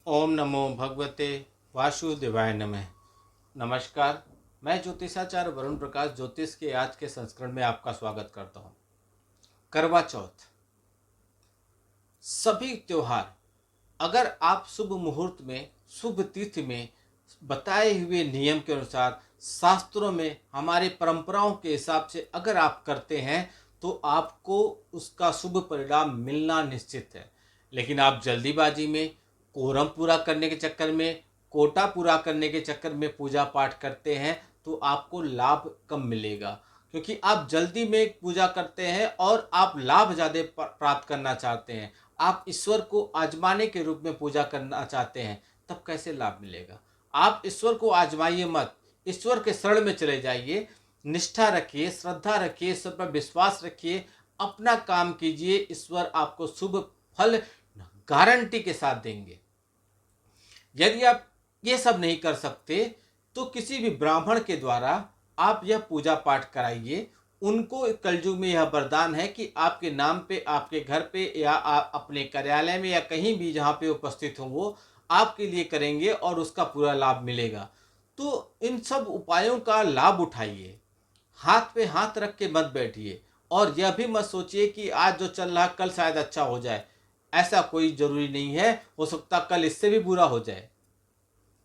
ओम नमो भगवते वासुदेवाय नमः। नमस्कार। मैं ज्योतिषाचार्य वरुण प्रकाश ज्योतिष के आज के संस्करण में आपका स्वागत करता हूँ। करवा चौथ। सभी त्योहार अगर आप शुभ मुहूर्त में, शुभ तिथि में, बताए हुए नियम के अनुसार, शास्त्रों में हमारी परंपराओं के हिसाब से अगर आप करते हैं तो आपको उसका शुभ परिणाम मिलना निश्चित है। लेकिन आप जल्दीबाजी में, कोरम पूरा करने के चक्कर में, कोटा पूरा करने के चक्कर में पूजा पाठ करते हैं तो आपको लाभ कम मिलेगा, क्योंकि आप जल्दी में पूजा करते हैं और आप लाभ ज़्यादा प्राप्त करना चाहते हैं। आप ईश्वर को आजमाने के रूप में पूजा करना चाहते हैं, तब कैसे लाभ मिलेगा। आप ईश्वर को आजमाइए मत, ईश्वर के शरण में चले जाइए। निष्ठा रखिए, श्रद्धा रखिए, ईश्वर पर विश्वास रखिए, अपना काम कीजिए। ईश्वर आपको शुभ फल गारंटी के साथ देंगे। यदि आप ये सब नहीं कर सकते तो किसी भी ब्राह्मण के द्वारा आप यह पूजा पाठ कराइए। उनको कलयुग में यह वरदान है कि आपके नाम पे, आपके घर पे या आप अपने कार्यालय में या कहीं भी जहाँ पे उपस्थित हो वो आपके लिए करेंगे और उसका पूरा लाभ मिलेगा। तो इन सब उपायों का लाभ उठाइए। हाथ पे हाथ रख के मत बैठिए और यह भी मत सोचिए कि आज जो चल रहा कल शायद अच्छा हो जाए। ऐसा कोई जरूरी नहीं है, हो सकता कल इससे भी बुरा हो जाए।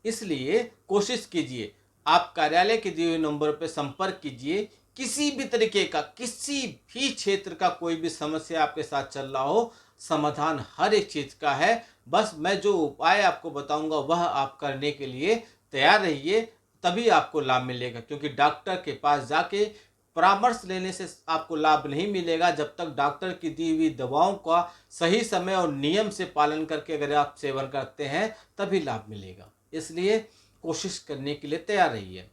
इसलिए कोशिश कीजिए, आप कार्यालय के दिए हुए नंबर पर संपर्क कीजिए। किसी भी तरीके का, किसी भी क्षेत्र का कोई भी समस्या आपके साथ चल रहा हो, समाधान हर एक चीज का है। बस मैं जो उपाय आपको बताऊंगा वह आप करने के लिए तैयार रहिए, तभी आपको लाभ मिलेगा। क्योंकि डॉक्टर के पास जाके परामर्श लेने से आपको लाभ नहीं मिलेगा जब तक डॉक्टर की दी हुई दवाओं का सही समय और नियम से पालन करके अगर आप सेवन करते हैं तभी लाभ मिलेगा। इसलिए कोशिश करने के लिए तैयार रहिए।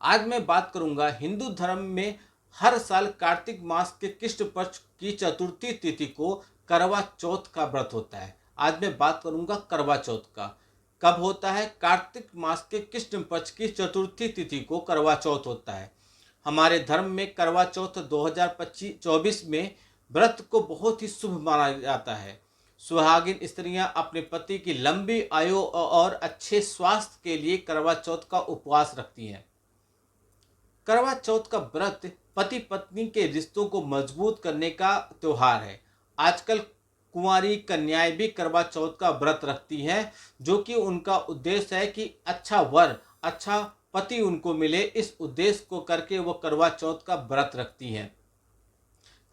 आज मैं बात करूंगा हिंदू धर्म में हर साल कार्तिक मास के कृष्ण पक्ष की चतुर्थी तिथि को करवा चौथ का व्रत होता है। आज मैं बात करूंगा करवा चौथ का। कब होता है? कार्तिक मास के कृष्ण पक्ष की चतुर्थी तिथि को करवा चौथ होता है। हमारे धर्म में करवा चौथ 2024 में व्रत को बहुत ही शुभ माना जाता है। सुहागिन स्त्रियां अपने पति की लंबी आयु और अच्छे स्वास्थ्य के लिए करवा चौथ का उपवास रखती हैं। करवा चौथ का व्रत पति पत्नी के रिश्तों को मजबूत करने का त्योहार है। आजकल कुंवारी कन्याएं भी करवा चौथ का व्रत रखती हैं, जो कि उनका उद्देश्य है कि अच्छा वर, अच्छा पति उनको मिले। इस उद्देश्य को करके वो करवा चौथ का व्रत रखती हैं।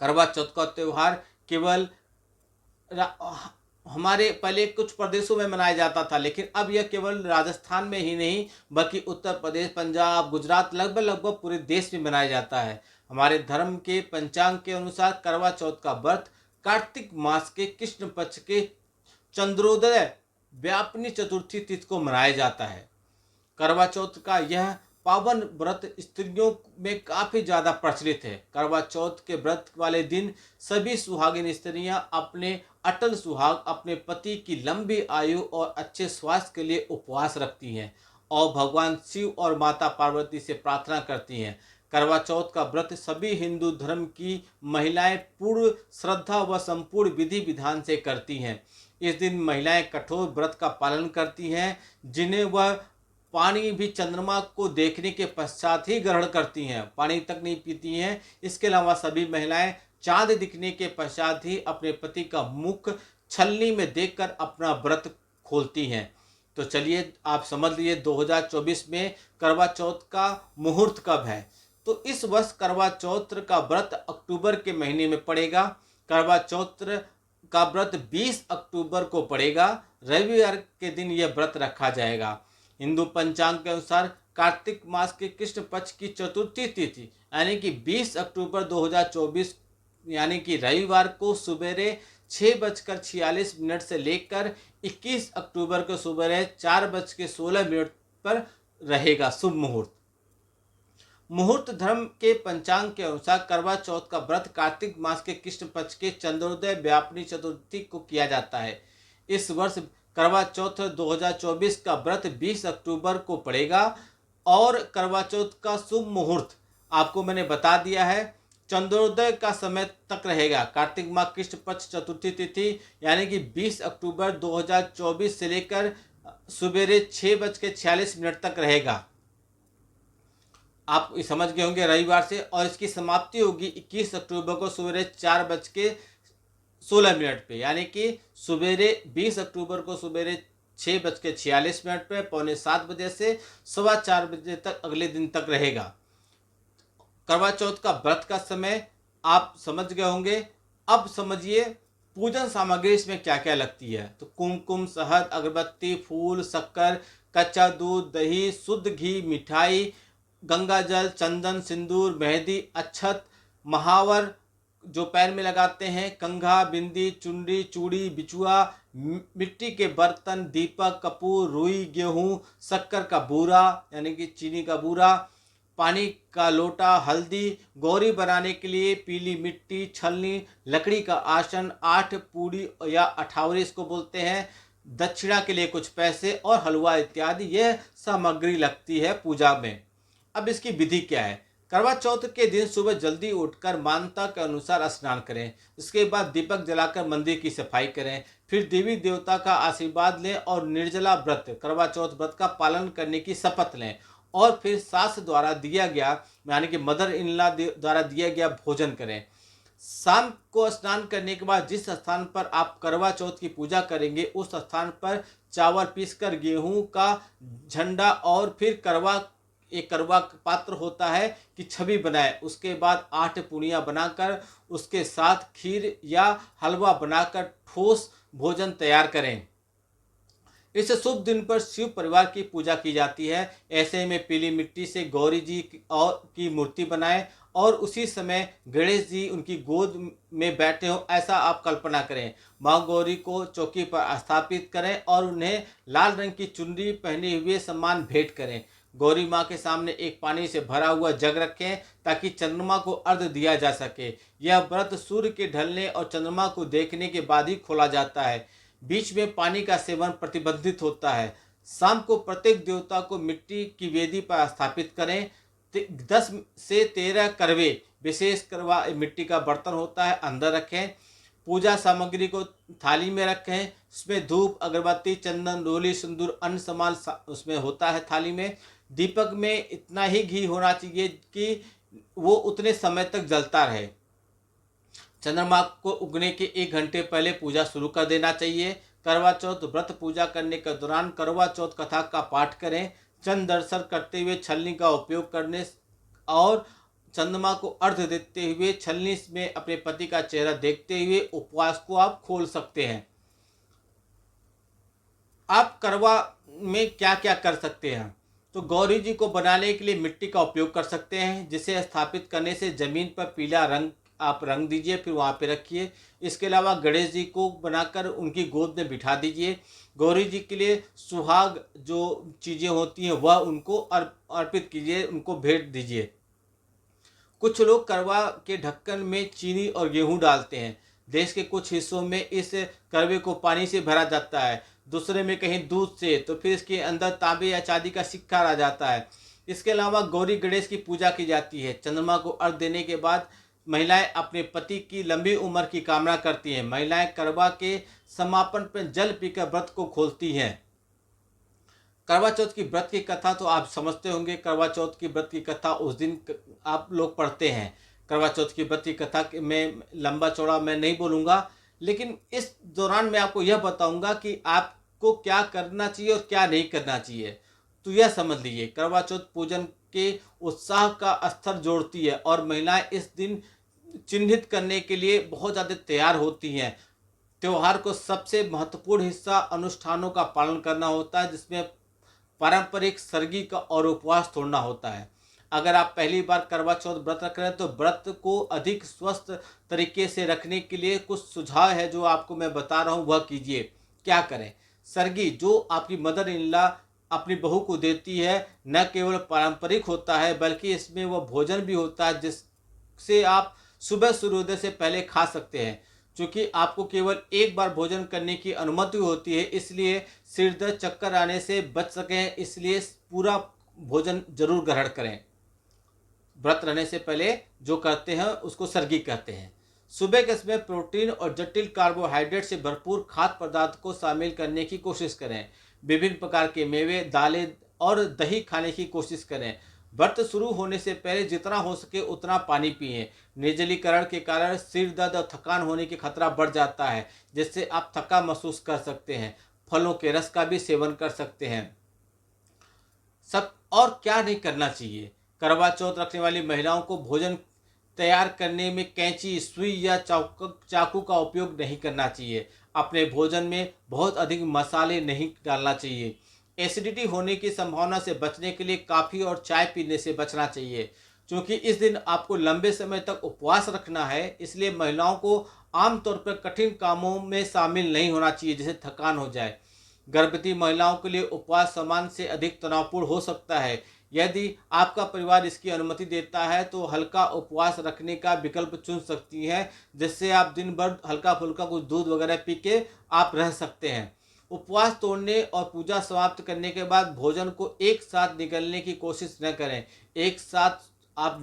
करवा चौथ का त्योहार केवल हमारे पहले कुछ प्रदेशों में मनाया जाता था, लेकिन अब यह केवल राजस्थान में ही नहीं बल्कि उत्तर प्रदेश, पंजाब, गुजरात, लगभग लगभग पूरे देश में मनाया जाता है। हमारे धर्म के पंचांग के अनुसार करवा चौथ का व्रत कार्तिक मास के कृष्ण पक्ष के चंद्रोदय व्यापिनी चतुर्थी तिथि को मनाया जाता है। करवा चौथ का यह पावन व्रत स्त्रियों में काफी ज्यादा प्रचलित है। करवा चौथ के व्रत वाले दिन सभी सुहागिन स्त्रियां अपने अटल सुहाग, अपने पति की लंबी आयु और अच्छे स्वास्थ्य के लिए उपवास रखती हैं और भगवान शिव और माता पार्वती से प्रार्थना करती हैं। करवा चौथ का व्रत सभी हिंदू धर्म की महिलाएं पूर्ण श्रद्धा व संपूर्ण विधि विधान से करती हैं। इस दिन महिलाएं कठोर व्रत का पालन करती हैं, जिन्हें वह पानी भी चंद्रमा को देखने के पश्चात ही ग्रहण करती हैं, पानी तक नहीं पीती हैं। इसके अलावा सभी महिलाएं चांद दिखने के पश्चात ही अपने पति का मुख छलनी में देखकर अपना व्रत खोलती हैं। तो चलिए आप समझ लीजिए 2024 में करवा चौथ का मुहूर्त कब है। तो इस वर्ष करवा चौथ का व्रत अक्टूबर के महीने में पड़ेगा। करवा चौथ का व्रत 20 अक्टूबर को पड़ेगा। रविवार के दिन यह व्रत रखा जाएगा। हिंदू पंचांग के अनुसार कार्तिक मास के कृष्ण पक्ष की चतुर्थी तिथि यानी कि 20 अक्टूबर 2024 यानी कि रविवार को सुबेरे 6:46 से लेकर 21 अक्टूबर को सुबह 4:16 पर रहेगा शुभ मुहूर्त। मुहूर्त धर्म के पंचांग के अनुसार करवा चौथ का व्रत कार्तिक मास के कृष्ण पक्ष के चंद्रोदय व्यापिनी चतुर्थी को किया जाता है। इस वर्ष करवा चौथ 2024 का व्रत 20 अक्टूबर को पड़ेगा और करवा चौथ का शुभ मुहूर्त आपको मैंने बता दिया है। चंद्रोदय का समय तक रहेगा। कार्तिक माह कृष्ण पक्ष चतुर्थी तिथि यानी कि 20 अक्टूबर 2024 से लेकर सुबेरे 6:46 तक रहेगा। आप समझ गए होंगे रविवार से, और इसकी समाप्ति होगी 21 अक्टूबर को सवेरे 4:16 पे, यानी कि सवेरे 20 अक्टूबर को सवेरे 6:46 पे 6:45 से 4:15 तक अगले दिन तक रहेगा। करवा चौथ का व्रत का समय आप समझ गए होंगे। अब समझिए पूजन सामग्री इसमें क्या क्या लगती है। तो कुमकुम, शहद, अगरबत्ती, फूल, शक्कर, कच्चा दूध, दही, शुद्ध घी, मिठाई, गंगा जल, चंदन, सिंदूर, मेहंदी, अक्षत, महावर जो पैर में लगाते हैं, कंघा, बिंदी, चुनरी, चूड़ी, बिछुआ, मिट्टी के बर्तन, दीपक, कपूर, रुई, गेहूं, शक्कर का बूरा यानी कि चीनी का बूरा, पानी का लोटा, हल्दी, गौरी बनाने के लिए पीली मिट्टी, छलनी, लकड़ी का आसन, 8 पूड़ी या अठावरी इसको बोलते हैं, दक्षिणा के लिए कुछ पैसे और हलवा इत्यादि यह सामग्री लगती है पूजा में। अब इसकी विधि क्या है। करवा चौथ के दिन सुबह जल्दी उठकर मान्यता के अनुसार स्नान करें। इसके बाद दीपक जलाकर मंदिर की सफाई करें। फिर देवी देवता का आशीर्वाद लें और निर्जला व्रत करवा चौथ व्रत का पालन करने की शपथ लें। और फिर सास द्वारा दिया गया यानी कि मदर इन लॉ द्वारा दिया गया भोजन करें। शाम को स्नान करने के बाद जिस स्थान पर आप करवा चौथ की पूजा करेंगे उस स्थान पर चावल पीसकर, गेहूं का झंडा और फिर एक करवा पात्र होता है कि छवि बनाए। उसके बाद 8 पूड़ियाँ बनाकर उसके साथ खीर या हलवा बनाकर ठोस भोजन तैयार करें। इस शुभ दिन पर शिव परिवार की पूजा की जाती है। ऐसे में पीली मिट्टी से गौरी जी की मूर्ति बनाएं और उसी समय गणेश जी उनकी गोद में बैठे हों ऐसा आप कल्पना करें। माँ गौरी को चौकी पर स्थापित करें और उन्हें लाल रंग की चुनरी पहने हुए सम्मान भेंट करें। गौरी माँ के सामने एक पानी से भरा हुआ जग रखें ताकि चंद्रमा को अर्घ्य दिया जा सके। यह व्रत सूर्य के ढलने और चंद्रमा को देखने के बाद ही खोला जाता है। बीच में पानी का सेवन प्रतिबंधित होता है। शाम को प्रत्येक देवता को मिट्टी की वेदी पर स्थापित करें। 10 से 13 करवे विशेष करवा मिट्टी का बर्तन होता है अंदर रखें। पूजा सामग्री को थाली में रखें। उसमें धूप, अगरबत्ती, चंदन, रोली, सिंदूर, अन्य सामान उसमें होता है थाली में। दीपक में इतना ही घी होना चाहिए कि वो उतने समय तक जलता रहे। चंद्रमा को उगने के 1 घंटे पहले पूजा शुरू कर देना चाहिए। करवा चौथ व्रत पूजा करने के दौरान करवा चौथ कथा का पाठ करें। चंद्र दर्शन करते हुए छलनी का उपयोग करने और चंद्रमा को अर्घ्य देते हुए छलनी में अपने पति का चेहरा देखते हुए उपवास को आप खोल सकते हैं। आप करवा में क्या क्या कर सकते हैं। तो गौरी जी को बनाने के लिए मिट्टी का उपयोग कर सकते हैं, जिसे स्थापित करने से जमीन पर पीला रंग आप रंग दीजिए, फिर वहाँ पे रखिए। इसके अलावा गणेश जी को बनाकर उनकी गोद में बिठा दीजिए। गौरी जी के लिए सुहाग जो चीज़ें होती हैं वह उनको अर्पित कीजिए, उनको भेंट दीजिए। कुछ लोग करवा के ढक्कन में चीनी और गेहूं डालते हैं। देश के कुछ हिस्सों में इस करवे को पानी से भरा जाता है, दूसरे में कहीं दूध से, तो फिर इसके अंदर तांबे या चांदी का सिक्का आ जाता है। इसके अलावा गौरी गणेश की पूजा की जाती है। चंद्रमा को अर्घ्य देने के बाद महिलाएं अपने पति की लंबी उम्र की कामना करती हैं। महिलाएं करवा के समापन पर जल पीकर व्रत को खोलती हैं। करवा चौथ की व्रत की कथा तो आप समझते होंगे। करवा चौथ की व्रत की कथा उस दिन आप लोग पढ़ते हैं। करवा चौथ की व्रत की कथा में लंबा चौड़ा मैं नहीं बोलूँगा, लेकिन इस दौरान मैं आपको यह बताऊंगा कि आपको क्या करना चाहिए और क्या नहीं करना चाहिए। तो यह समझ लीजिए, करवा चौथ पूजन के उत्साह का स्तर जोड़ती है और महिलाएं इस दिन चिन्हित करने के लिए बहुत ज़्यादा तैयार होती हैं। त्यौहार को सबसे महत्वपूर्ण हिस्सा अनुष्ठानों का पालन करना होता है, जिसमें पारंपरिक सरगी का और उपवास तोड़ना होता है। अगर आप पहली बार करवा चौथ व्रत रख रहे हैं तो व्रत को अधिक स्वस्थ तरीके से रखने के लिए कुछ सुझाव है जो आपको मैं बता रहा हूँ, वह कीजिए। क्या करें। सरगी जो आपकी मदर इन लॉ अपनी बहू को देती है न केवल पारंपरिक होता है बल्कि इसमें वह भोजन भी होता है जिससे आप सुबह सूर्योदय से पहले खा सकते हैं। चूँकि आपको केवल एक बार भोजन करने की अनुमति होती है, इसलिए सिर दर्द, चक्कर आने से बच सकें, इसलिए पूरा भोजन जरूर ग्रहण करें। व्रत रहने से पहले जो करते हैं उसको सर्गी कहते हैं। सुबह के समय प्रोटीन और जटिल कार्बोहाइड्रेट से भरपूर खाद्य पदार्थ को शामिल करने की कोशिश करें। विभिन्न प्रकार के मेवे, दालें और दही खाने की कोशिश करें। व्रत शुरू होने से पहले जितना हो सके उतना पानी पिएं। निर्जलीकरण के कारण सिर दर्द और थकान होने की खतरा बढ़ जाता है, जिससे आप थका महसूस कर सकते हैं। फलों के रस का भी सेवन कर सकते हैं। सब और क्या नहीं करना चाहिए। करवा चौथ रखने वाली महिलाओं को भोजन तैयार करने में कैंची, सुई या चाकू का उपयोग नहीं करना चाहिए। अपने भोजन में बहुत अधिक मसाले नहीं डालना चाहिए। एसिडिटी होने की संभावना से बचने के लिए काफ़ी और चाय पीने से बचना चाहिए। क्योंकि इस दिन आपको लंबे समय तक उपवास रखना है, इसलिए महिलाओं को आमतौर पर कठिन कामों में शामिल नहीं होना चाहिए, जैसे थकान हो जाए। गर्भवती महिलाओं के लिए उपवास सामान्य से अधिक तनावपूर्ण हो सकता है। यदि आपका परिवार इसकी अनुमति देता है तो हल्का उपवास रखने का विकल्प चुन सकती हैं, जिससे आप दिन भर हल्का फुल्का कुछ दूध वगैरह पी के आप रह सकते हैं। उपवास तोड़ने और पूजा समाप्त करने के बाद भोजन को एक साथ निगलने की कोशिश न करें। एक साथ आप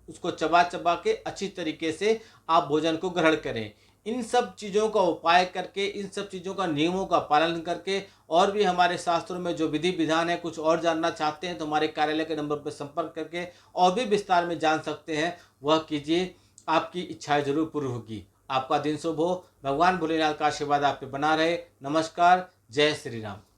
उसको चबा चबा के अच्छी तरीके से आप भोजन को ग्रहण करें। इन सब चीज़ों का उपाय करके, इन सब चीज़ों का नियमों का पालन करके, और भी हमारे शास्त्रों में जो विधि विधान है, कुछ और जानना चाहते हैं तो हमारे कार्यालय के नंबर पर संपर्क करके और भी विस्तार में जान सकते हैं। वह कीजिए, आपकी इच्छाएं जरूर पूरी होगी। आपका दिन शुभ हो। भगवान भोलेनाथ का आशीर्वाद आप पे बना रहे। नमस्कार। जय श्री राम।